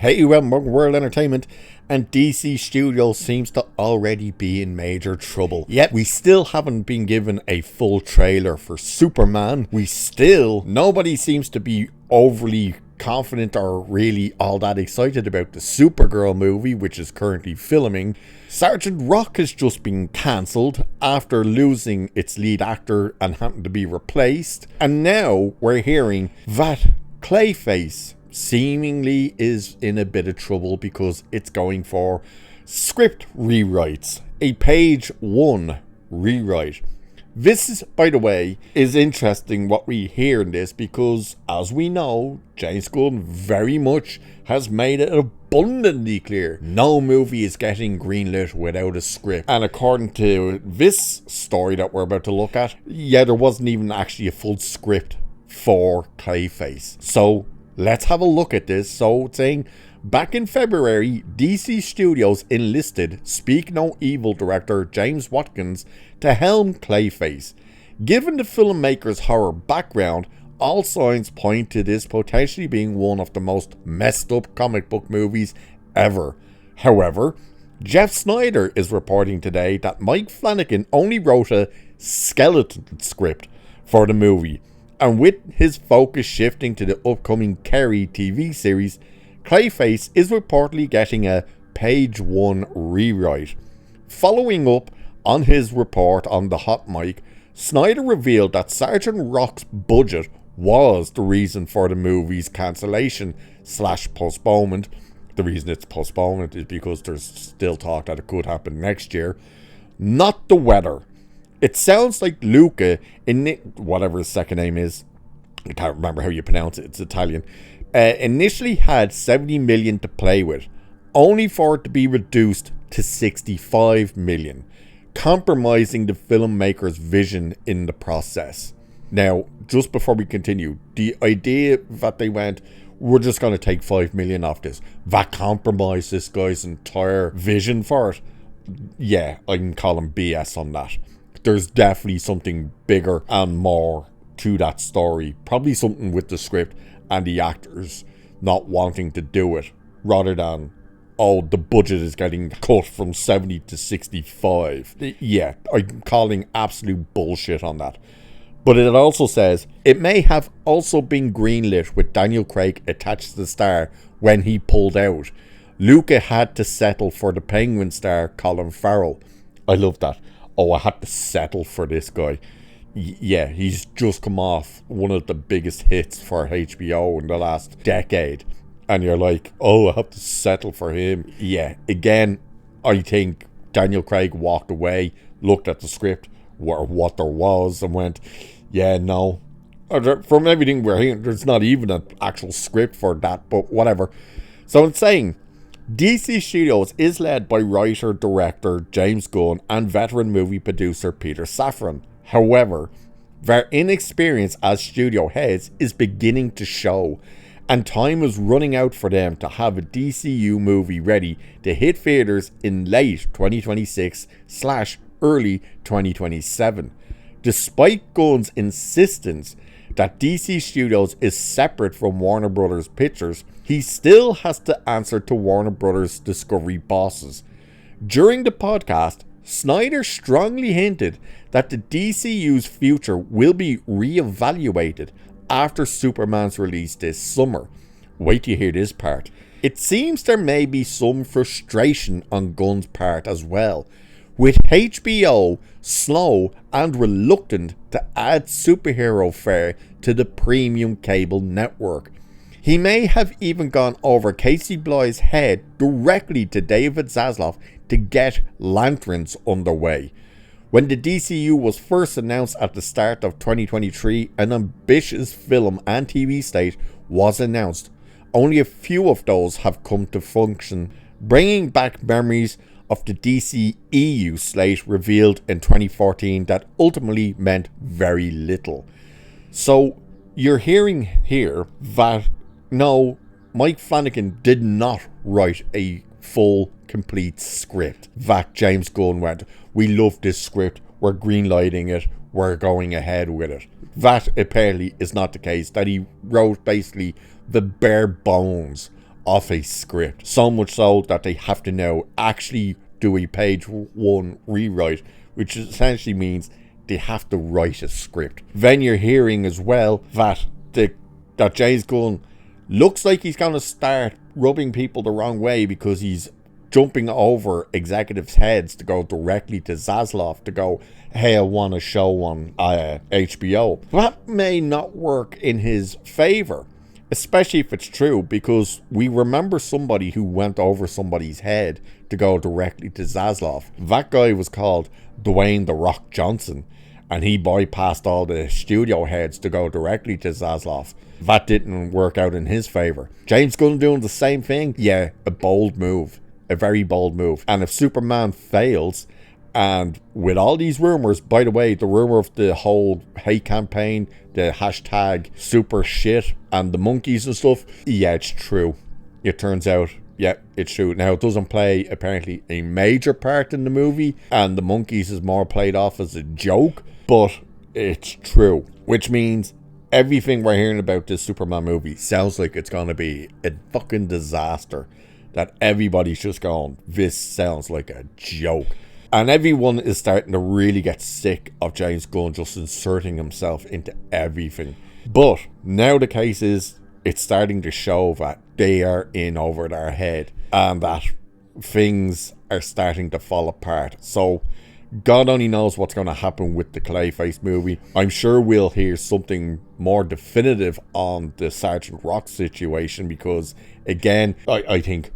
Hey, World Entertainment, and DC Studios seems to already be in major trouble. Yet we still haven't been given a full trailer for Superman. Nobody seems to be overly confident or really all that excited about the Supergirl movie, which is currently filming. Sergeant Rock has just been cancelled after losing its lead actor and having to be replaced. And now we're hearing that Clayface seemingly is in a bit of trouble because it's going for script rewrites, a page 1 rewrite. This is, by the way, is interesting what we hear in this because, as we know, James Gunn very much has made it abundantly clear no movie is getting greenlit without a script. And according to this story that we're about to look at, there wasn't even actually a full script for Clayface. So let's have a look at this. So it's saying, back in February, DC Studios enlisted Speak No Evil director James Watkins to helm Clayface. Given the filmmaker's horror background, all signs point to this potentially being one of the most messed up comic book movies ever. However, Jeff Snyder is reporting today that Mike Flanagan only wrote a skeleton script for the movie. And with his focus shifting to the upcoming Carrie TV series, Clayface is reportedly getting a page 1 rewrite. Following up on his report on the hot mic, Snyder revealed that Sergeant Rock's budget was the reason for the movie's cancellation/postponement. The reason it's postponed is because there's still talk that it could happen next year. Not the weather. It sounds like Luca, whatever his second name is, I can't remember how you pronounce it, it's Italian, initially had 70 million to play with, only for it to be reduced to 65 million, compromising the filmmaker's vision in the process. Now, just before we continue, the idea that they went, we're just going to take 5 million off this, that compromised this guy's entire vision for it. Yeah, I can call him BS on that. There's definitely something bigger and more to that story. Probably something with the script and the actors not wanting to do it, rather than, oh, the budget is getting cut from 70 to 65. Yeah, I'm calling absolute bullshit on that. But it also says, it may have also been greenlit with Daniel Craig attached to the star when he pulled out. Luca had to settle for the Penguin star Colin Farrell. I love that. Oh, I had to settle for this guy. Yeah, he's just come off one of the biggest hits for HBO in the last decade. And you're like, oh, I have to settle for him. Yeah, again, I think Daniel Craig walked away, looked at the script, what there was, and went, yeah, no. From everything we're hearing, there's not even an actual script for that, but whatever. So it's saying, DC Studios is led by writer-director James Gunn and veteran movie producer Peter Safran. However, their inexperience as studio heads is beginning to show, and time is running out for them to have a DCU movie ready to hit theaters in late 2026/early 2027. Despite Gunn's insistence that DC Studios is separate from Warner Brothers Pictures, he still has to answer to Warner Brothers Discovery bosses. During the podcast, Snyder strongly hinted that the DCU's future will be re-evaluated after Superman's release this summer. Wait till you hear this part. It seems there may be some frustration on Gunn's part as well, with HBO slow and reluctant to add superhero fare to the premium cable network. He may have even gone over Casey Bly's head directly to David Zaslav to get Lanterns underway. When the DCU was first announced at the start of 2023, an ambitious film and TV slate was announced. Only a few of those have come to function, bringing back memories of the DC EU slate revealed in 2014 that ultimately meant very little. So you're hearing here that no, Mike Flanagan did not write a full, complete script. That James Gunn went, we love this script, we're greenlighting it, we're going ahead with it. That apparently is not the case, that he wrote basically the bare bones of a script. So much so that they have to now actually do a page one rewrite, which essentially means they have to write a script. Then you're hearing as well that that James Gunn looks like he's going to start rubbing people the wrong way because he's jumping over executives' heads to go directly to Zaslav to go, hey, I want a show on HBO. That may not work in his favor, especially if it's true, because we remember somebody who went over somebody's head to go directly to Zaslav. That guy was called Dwayne "The Rock" Johnson, and he bypassed all the studio heads to go directly to Zaslav. That didn't work out in his favor. James Gunn doing the same thing? Yeah, a bold move. A very bold move. And if Superman fails, and with all these rumors, by the way, the rumor of the whole hate campaign, the hashtag super shit and the monkeys and stuff, yeah, it's true. It turns out, yeah, it's true. Now, it doesn't play apparently a major part in the movie, and the monkeys is more played off as a joke, but it's true. Which means everything we're hearing about this Superman movie sounds like it's going to be a fucking disaster. That everybody's just going, this sounds like a joke. And everyone is starting to really get sick of James Gunn just inserting himself into everything. But now the case is, it's starting to show that they are in over their head and that things are starting to fall apart. So God only knows what's going to happen with the Clayface movie. I'm sure we'll hear something more definitive on the Sergeant Rock situation because, again, I think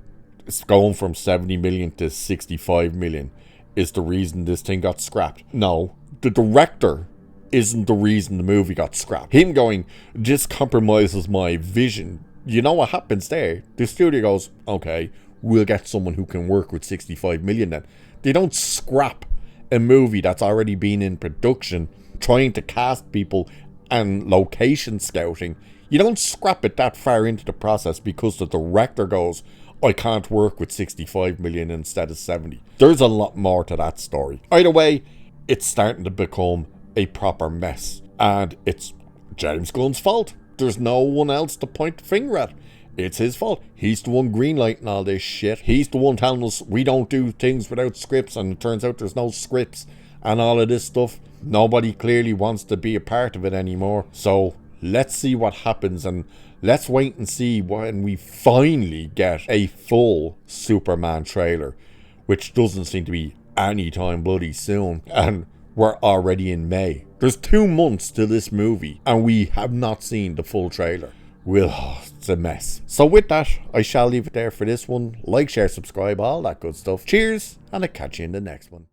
it's going from 70 million to 65 million is the reason this thing got scrapped. No, the director isn't the reason the movie got scrapped. Him going, this compromises my vision. You know what happens there? The studio goes, okay, we'll get someone who can work with 65 million then. They don't scrap a movie that's already been in production, trying to cast people and location scouting. You don't scrap it that far into the process because the director goes, I can't work with 65 million instead of 70. There's a lot more to that story. Either way, it's starting to become a proper mess. And it's James Gunn's fault. There's no one else to point the finger at. It's his fault. He's the one greenlighting all this shit. He's the one telling us we don't do things without scripts, and it turns out there's no scripts and all of this stuff. Nobody clearly wants to be a part of it anymore. So let's see what happens, and let's wait and see when we finally get a full Superman trailer, which doesn't seem to be anytime bloody soon. And we're already in May. There's 2 months to this movie, and we have not seen the full trailer. It's a mess. So with that, I shall leave it there for this one. Like, share, subscribe, all that good stuff. Cheers, and I'll catch you in the next one.